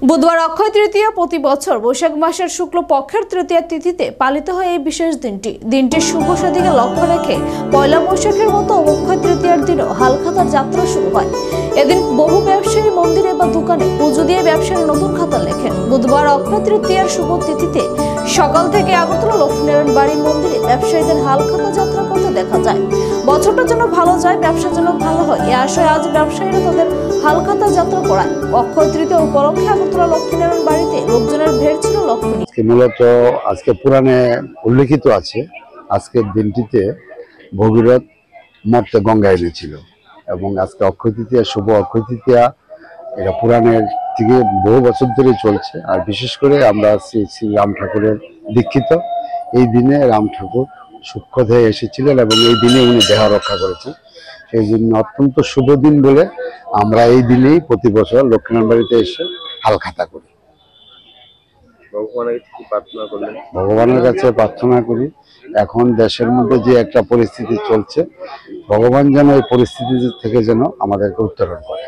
বুধবার অক্ষয় তৃতীয়া প্রতি বছর বৈশাখ মাসের শুক্ল পক্ষের তৃতীয়া তিথিতে পালিত হয় এই বিশেষ দিনটির শুভ সাদিকে লক্ষ্য রেখে পয়লা বৈশাখের মতো অক্ষয় তৃতীয়ার দিনও হালখাতার যাত্রা শুরু হয়। এদিন বহু ব্যবসায়ী মন্দিরে বা দোকানে পুজো দিয়ে ব্যবসার নতুন খাতা লেখেন। বুধবার অক্ষয় তৃতীয়ার শুভ তিথিতে সকাল থেকে আগরতলা লক্ষ্মীনারায়ণ বাড়ি মন্দিরে ব্যবসায়ীদের হালখাতা যাত্রা করতে দেখা যায়। বছরটা যেন ভালো যায়, ব্যবসা যেন ভালো হয়, এ আশায় আজ ব্যবসায়ীরা তাদের হালখাতা যাত্রা করায়। অক্ষয় তৃতীয়া উপলক্ষে আগরতলা লক্ষ্মীনারায়ণ বাড়িতে লোকজনের ভিড় ছিল লক্ষণীয়। মূলত আজকে পুরাণে উল্লেখিত আছে, আজকের দিনটিতে ভগীরথ মর্তে গঙ্গা এনেছিল এবং আজকে অক্ষয় তৃতীয়া, শুভ অক্ষয় তৃতীয়া, এটা পুরাণের থেকে বহু বছর ধরে চলছে। আর বিশেষ করে আমরা শ্রী শ্রী রাম ঠাকুরের দীক্ষিত। এই দিনে রাম ঠাকুর সূক্ষ্ম দেহে এসেছিলেন এবং এই দিনে উনি দেহ রক্ষা করেছেন। সেই জন্য অত্যন্ত শুভ দিন বলে আমরা এই দিনেই প্রতি বছর লক্ষ্মীনারায়ণ বাড়িতে এসে হালখাতা করি। ভগবানের কাছে প্রার্থনা করি, এখন দেশের মধ্যে যে একটা পরিস্থিতি চলছে, ভগবান যেন এই পরিস্থিতি থেকে যেন আমাদেরকে উত্তরণ করে।